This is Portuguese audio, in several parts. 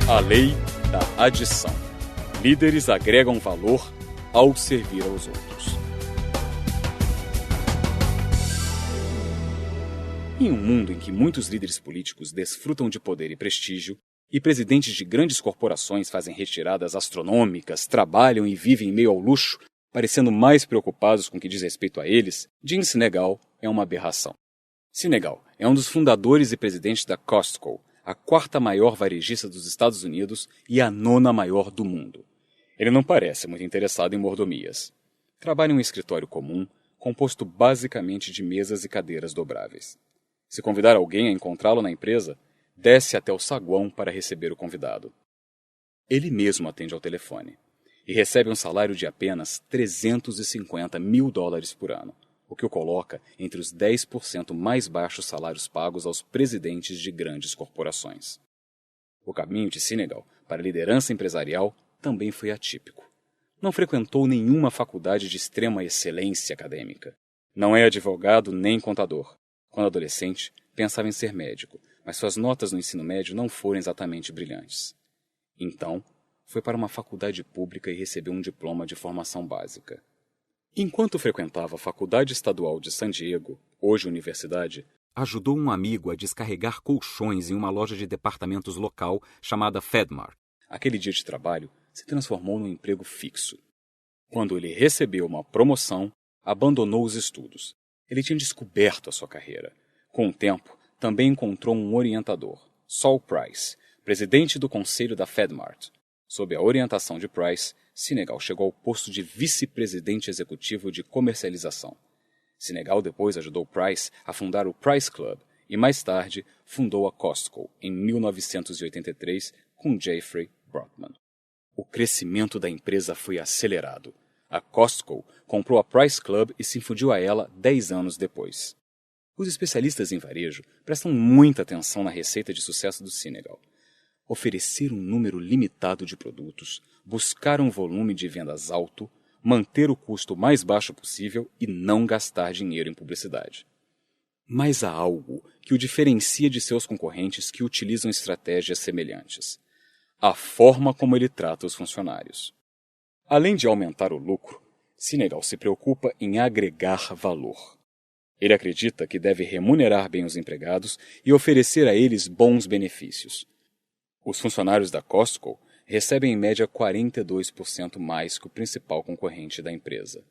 A lei da adição. Líderes agregam valor ao servir aos outros. Em um mundo em que muitos líderes políticos desfrutam de poder e prestígio, e presidentes de grandes corporações fazem retiradas astronômicas, trabalham e vivem em meio ao luxo, parecendo mais preocupados com o que diz respeito a eles, Jim Sinegal é uma aberração. Sinegal é um dos fundadores e presidentes da Costco, a quarta maior varejista dos Estados Unidos e a nona maior do mundo. Ele não parece muito interessado em mordomias. Trabalha em um escritório comum, composto basicamente de mesas e cadeiras dobráveis. Se convidar alguém a encontrá-lo na empresa, desce até o saguão para receber o convidado. Ele mesmo atende ao telefone e recebe um salário de apenas $350 mil por ano, o que o coloca entre os 10% mais baixos salários pagos aos presidentes de grandes corporações. O caminho de Sinegal para a liderança empresarial também foi atípico. Não frequentou nenhuma faculdade de extrema excelência acadêmica. Não é advogado nem contador. Quando adolescente, pensava em ser médico, mas suas notas no ensino médio não foram exatamente brilhantes. Então, foi para uma faculdade pública e recebeu um diploma de formação básica. Enquanto frequentava a Faculdade Estadual de San Diego, hoje universidade, ajudou um amigo a descarregar colchões em uma loja de departamentos local chamada FedMart. Aquele dia de trabalho se transformou num emprego fixo. Quando ele recebeu uma promoção, abandonou os estudos. Ele tinha descoberto a sua carreira. Com o tempo, também encontrou um orientador, Saul Price, presidente do conselho da FedMart. Sob a orientação de Price, Sinegal chegou ao posto de vice-presidente executivo de comercialização. Sinegal depois ajudou Price a fundar o Price Club e, mais tarde, fundou a Costco em 1983 com Jeffrey Brotman. O crescimento da empresa foi acelerado. A Costco comprou a Price Club e se fundiu a ela 10 anos depois. Os especialistas em varejo prestam muita atenção na receita de sucesso do Sinegal. Oferecer um número limitado de produtos, buscar um volume de vendas alto, manter o custo mais baixo possível e não gastar dinheiro em publicidade. Mas há algo que o diferencia de seus concorrentes que utilizam estratégias semelhantes: a forma como ele trata os funcionários. Além de aumentar o lucro, Sinegal se preocupa em agregar valor. Ele acredita que deve remunerar bem os empregados e oferecer a eles bons benefícios. Os funcionários da Costco recebem em média 42% mais que o principal concorrente da empresa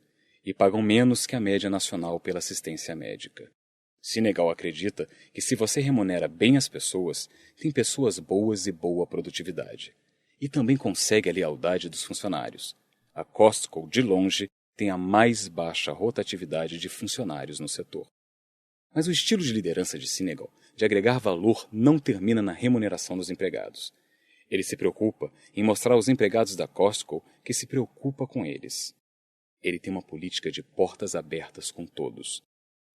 e pagam menos que a média nacional pela assistência médica. Sinegal acredita que se você remunera bem as pessoas, tem pessoas boas e boa produtividade. E também consegue a lealdade dos funcionários. A Costco, de longe, tem a mais baixa rotatividade de funcionários no setor. Mas o estilo de liderança de Sinegal, de agregar valor, não termina na remuneração dos empregados. Ele se preocupa em mostrar aos empregados da Costco que se preocupa com eles. Ele tem uma política de portas abertas com todos.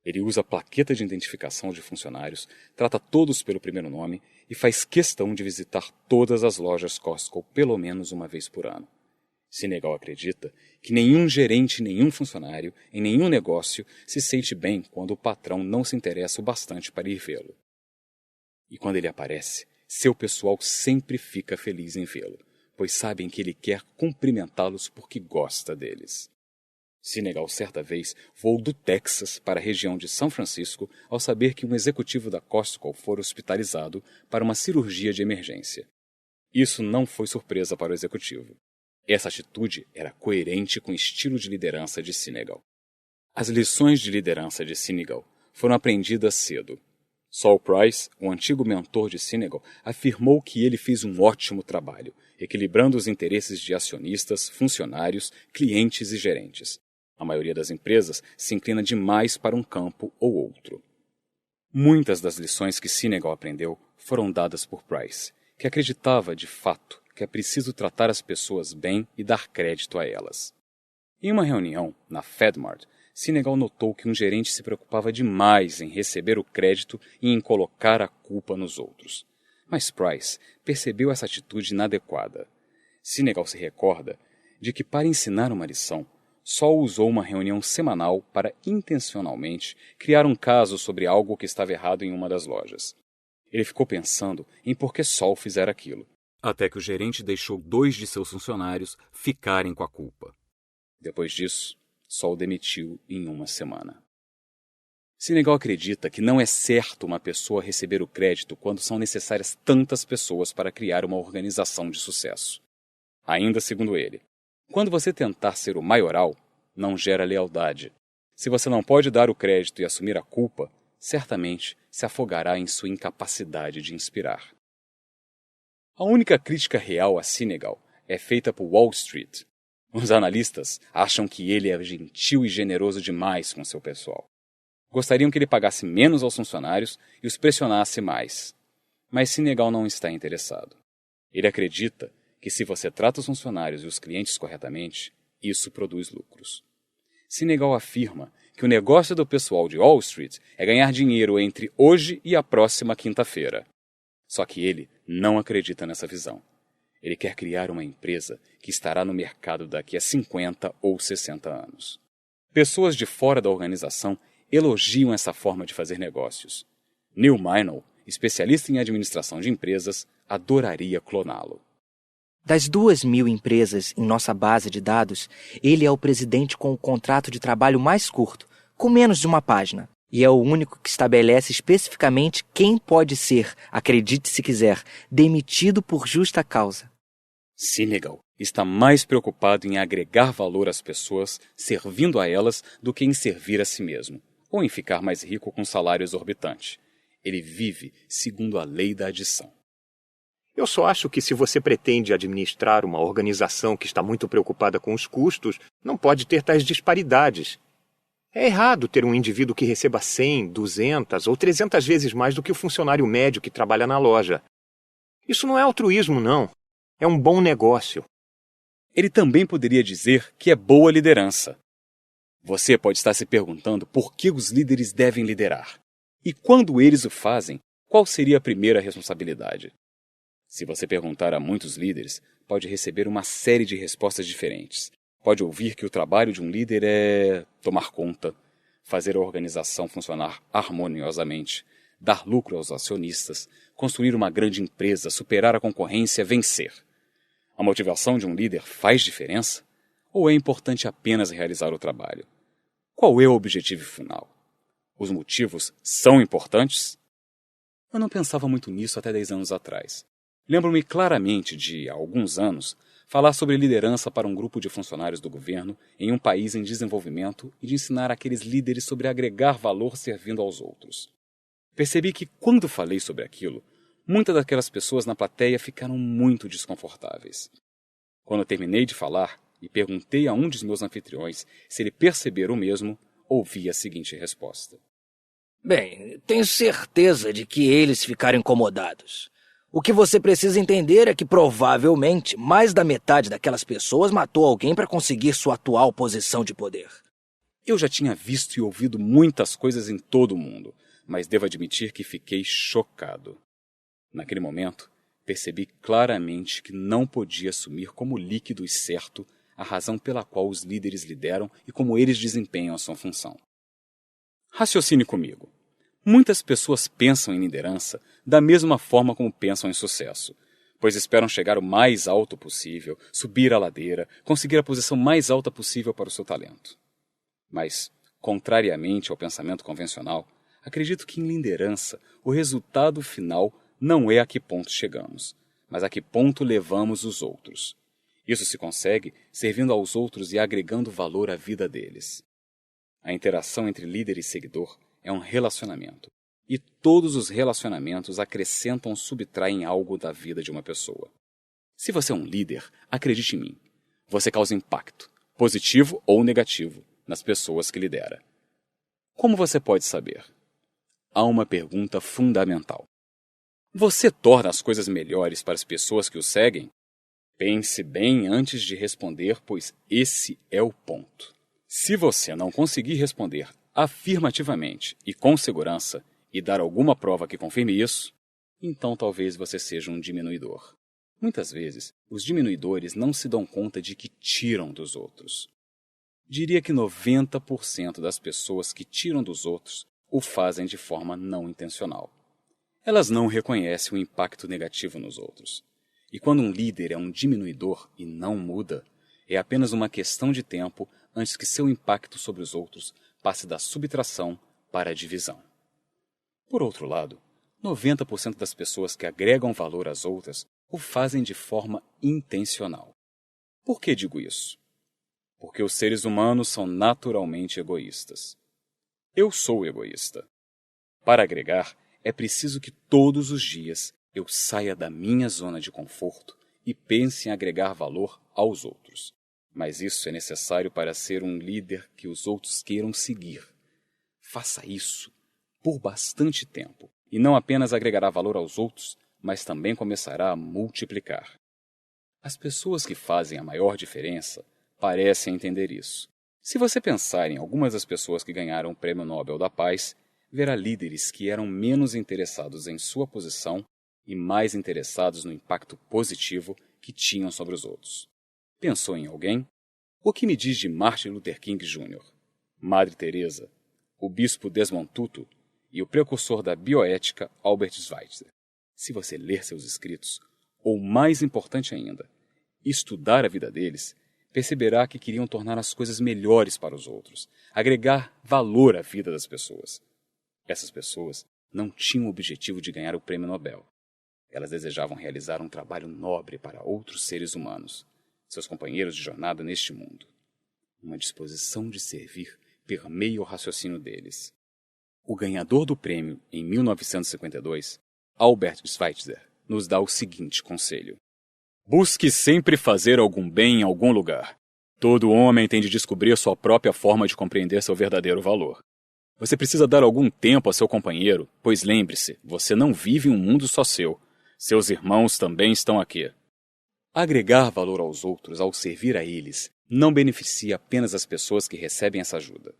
Ele usa a plaqueta de identificação de funcionários, trata todos pelo primeiro nome e faz questão de visitar todas as lojas Costco pelo menos uma vez por ano. Sinegal acredita que nenhum gerente, nenhum funcionário, em nenhum negócio se sente bem quando o patrão não se interessa o bastante para ir vê-lo. E quando ele aparece, seu pessoal sempre fica feliz em vê-lo, pois sabem que ele quer cumprimentá-los porque gosta deles. Sinegal certa vez voou do Texas para a região de São Francisco ao saber que um executivo da Costco fora hospitalizado para uma cirurgia de emergência. Isso não foi surpresa para o executivo. Essa atitude era coerente com o estilo de liderança de Sinegal. As lições de liderança de Sinegal foram aprendidas cedo. Saul Price, o antigo mentor de Sinegal, afirmou que ele fez um ótimo trabalho, equilibrando os interesses de acionistas, funcionários, clientes e gerentes. A maioria das empresas se inclina demais para um campo ou outro. Muitas das lições que Sinegal aprendeu foram dadas por Price, que acreditava, de fato, que é preciso tratar as pessoas bem e dar crédito a elas. Em uma reunião, na FedMart, Sinegal notou que um gerente se preocupava demais em receber o crédito e em colocar a culpa nos outros. Mas Price percebeu essa atitude inadequada. Sinegal se recorda de que, para ensinar uma lição, Saul usou uma reunião semanal para intencionalmente criar um caso sobre algo que estava errado em uma das lojas. Ele ficou pensando em por que Saul fizera aquilo. até que o gerente deixou 2 de seus funcionários ficarem com a culpa. Depois disso, só o demitiu em 1 semana. Sinegal acredita que não é certo uma pessoa receber o crédito quando são necessárias tantas pessoas para criar uma organização de sucesso. Ainda segundo ele, quando você tentar ser o maioral, não gera lealdade. Se você não pode dar o crédito e assumir a culpa, certamente se afogará em sua incapacidade de inspirar. A única crítica real a Sinegal é feita por Wall Street. Os analistas acham que ele é gentil e generoso demais com seu pessoal. Gostariam que ele pagasse menos aos funcionários e os pressionasse mais. Mas Sinegal não está interessado. Ele acredita que se você trata os funcionários e os clientes corretamente, isso produz lucros. Sinegal afirma que o negócio do pessoal de Wall Street é ganhar dinheiro entre hoje e a próxima quinta-feira. Só que ele não acredita nessa visão. Ele quer criar uma empresa que estará no mercado daqui a 50 ou 60 anos. Pessoas de fora da organização elogiam essa forma de fazer negócios. Neil Minow, especialista em administração de empresas, adoraria cloná-lo. Das 2.000 empresas em nossa base de dados, ele é o presidente com o contrato de trabalho mais curto, com menos de 1 página. E é o único que estabelece especificamente quem pode ser, acredite se quiser, demitido por justa causa. Sinegal está mais preocupado em agregar valor às pessoas, servindo a elas, do que em servir a si mesmo, ou em ficar mais rico com salário exorbitante. Ele vive segundo a lei da adição. Eu só acho que se você pretende administrar uma organização que está muito preocupada com os custos, não pode ter tais disparidades. É errado ter um indivíduo que receba 100, 200 ou 300 vezes mais do que o funcionário médio que trabalha na loja. Isso não é altruísmo, não. É um bom negócio. Ele também poderia dizer que é boa liderança. Você pode estar se perguntando por que os líderes devem liderar. E quando eles o fazem, qual seria a primeira responsabilidade? Se você perguntar a muitos líderes, pode receber uma série de respostas diferentes. Pode ouvir que o trabalho de um líder é tomar conta, fazer a organização funcionar harmoniosamente, dar lucro aos acionistas, construir uma grande empresa, superar a concorrência, vencer. A motivação de um líder faz diferença? Ou é importante apenas realizar o trabalho? Qual é o objetivo final? Os motivos são importantes? Eu não pensava muito nisso até 10 anos atrás. Lembro-me claramente de, há alguns anos, falar sobre liderança para um grupo de funcionários do governo em um país em desenvolvimento e de ensinar aqueles líderes sobre agregar valor servindo aos outros. Percebi que, quando falei sobre aquilo, muitas daquelas pessoas na plateia ficaram muito desconfortáveis. Quando terminei de falar e perguntei a um dos meus anfitriões se ele percebera o mesmo, ouvi a seguinte resposta. Bem, tenho certeza de que eles ficaram incomodados. O que você precisa entender é que provavelmente mais da metade daquelas pessoas matou alguém para conseguir sua atual posição de poder. Eu já tinha visto e ouvido muitas coisas em todo o mundo, mas devo admitir que fiquei chocado. Naquele momento, percebi claramente que não podia assumir como líquido e certo a razão pela qual os líderes lideram e como eles desempenham a sua função. Raciocine comigo. Muitas pessoas pensam em liderança da mesma forma como pensam em sucesso, pois esperam chegar o mais alto possível, subir a ladeira, conseguir a posição mais alta possível para o seu talento. Mas, contrariamente ao pensamento convencional, acredito que em liderança o resultado final não é a que ponto chegamos, mas a que ponto levamos os outros. Isso se consegue servindo aos outros e agregando valor à vida deles. A interação entre líder e seguidor é um relacionamento, e todos os relacionamentos acrescentam ou subtraem algo da vida de uma pessoa. Se você é um líder, acredite em mim, você causa impacto, positivo ou negativo, nas pessoas que lidera. Como você pode saber? Há uma pergunta fundamental. Você torna as coisas melhores para as pessoas que o seguem? Pense bem antes de responder, pois esse é o ponto. Se você não conseguir responder afirmativamente e com segurança e dar alguma prova que confirme isso, então talvez você seja um diminuidor. Muitas vezes, os diminuidores não se dão conta de que tiram dos outros. Diria que 90% das pessoas que tiram dos outros o fazem de forma não intencional. Elas não reconhecem o impacto negativo nos outros. E quando um líder é um diminuidor e não muda, é apenas uma questão de tempo antes que seu impacto sobre os outros passe da subtração para a divisão. Por outro lado, 90% das pessoas que agregam valor às outras o fazem de forma intencional. Por que digo isso? Porque os seres humanos são naturalmente egoístas. Eu sou egoísta. Para agregar, é preciso que todos os dias eu saia da minha zona de conforto e pense em agregar valor aos outros. Mas isso é necessário para ser um líder que os outros queiram seguir. Faça isso por bastante tempo e não apenas agregará valor aos outros, mas também começará a multiplicar. As pessoas que fazem a maior diferença parecem entender isso. Se você pensar em algumas das pessoas que ganharam o Prêmio Nobel da Paz, verá líderes que eram menos interessados em sua posição e mais interessados no impacto positivo que tinham sobre os outros. Pensou em alguém? O que me diz de Martin Luther King Jr., Madre Teresa, o bispo Desmond Tutu e o precursor da bioética Albert Schweitzer? Se você ler seus escritos, ou mais importante ainda, estudar a vida deles, perceberá que queriam tornar as coisas melhores para os outros, agregar valor à vida das pessoas. Essas pessoas não tinham o objetivo de ganhar o Prêmio Nobel. Elas desejavam realizar um trabalho nobre para outros seres humanos, seus companheiros de jornada neste mundo. Uma disposição de servir permeia o raciocínio deles. O ganhador do prêmio em 1952, Albert Schweitzer, nos dá o seguinte conselho: busque sempre fazer algum bem em algum lugar. Todo homem tem de descobrir sua própria forma de compreender seu verdadeiro valor. Você precisa dar algum tempo a seu companheiro, pois lembre-se, você não vive em um mundo só seu. Seus irmãos também estão aqui. Agregar valor aos outros ao servir a eles não beneficia apenas as pessoas que recebem essa ajuda.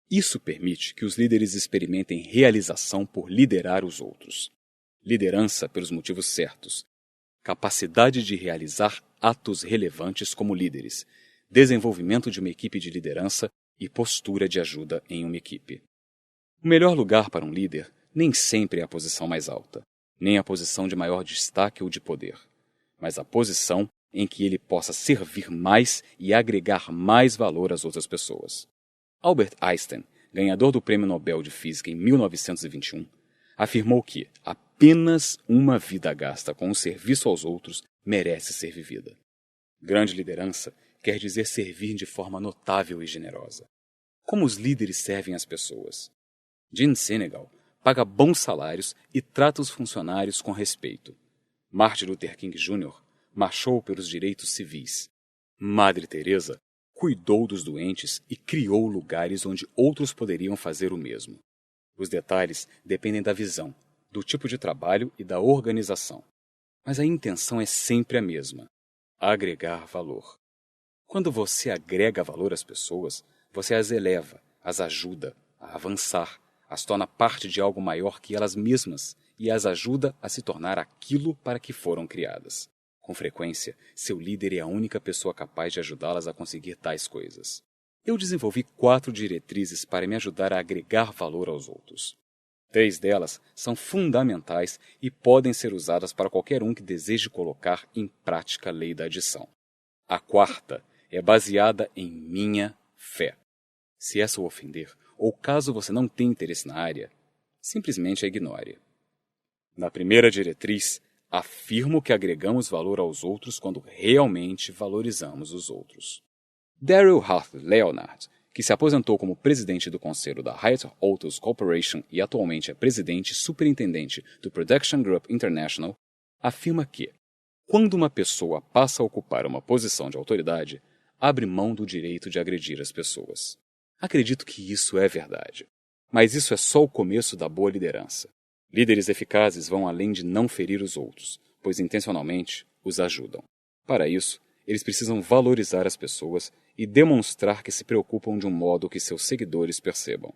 Isso permite que os líderes experimentem realização por liderar os outros. Liderança pelos motivos certos. Capacidade de realizar atos relevantes como líderes. Desenvolvimento de uma equipe de liderança e postura de ajuda em uma equipe. O melhor lugar para um líder nem sempre é a posição mais alta, nem a posição de maior destaque ou de poder, mas a posição em que ele possa servir mais e agregar mais valor às outras pessoas. Albert Einstein, ganhador do Prêmio Nobel de Física em 1921, afirmou que apenas uma vida gasta com o serviço aos outros merece ser vivida. Grande liderança quer dizer servir de forma notável e generosa. Como os líderes servem as pessoas? Gene Senegal paga bons salários e trata os funcionários com respeito. Martin Luther King Jr. marchou pelos direitos civis. Madre Teresa cuidou dos doentes e criou lugares onde outros poderiam fazer o mesmo. Os detalhes dependem da visão, do tipo de trabalho e da organização. Mas a intenção é sempre a mesma: agregar valor. Quando você agrega valor às pessoas, você as eleva, as ajuda a avançar, as torna parte de algo maior que elas mesmas e as ajuda a se tornar aquilo para que foram criadas. Com frequência, seu líder é a única pessoa capaz de ajudá-las a conseguir tais coisas. Eu desenvolvi 4 diretrizes para me ajudar a agregar valor aos outros. 3 delas são fundamentais e podem ser usadas para qualquer um que deseje colocar em prática a lei da adição. A 4ª é baseada em minha fé. Se essa o ofender, ou caso você não tenha interesse na área, simplesmente a ignore. Na primeira diretriz, afirmo que agregamos valor aos outros quando realmente valorizamos os outros. Daryl Hartley Leonard, que se aposentou como presidente do conselho da Hyatt Hotels Corporation e atualmente é presidente e superintendente do Production Group International, afirma que, quando uma pessoa passa a ocupar uma posição de autoridade, abre mão do direito de agredir as pessoas. Acredito que isso é verdade, mas isso é só o começo da boa liderança. Líderes eficazes vão além de não ferir os outros, pois intencionalmente os ajudam. Para isso, eles precisam valorizar as pessoas e demonstrar que se preocupam de um modo que seus seguidores percebam.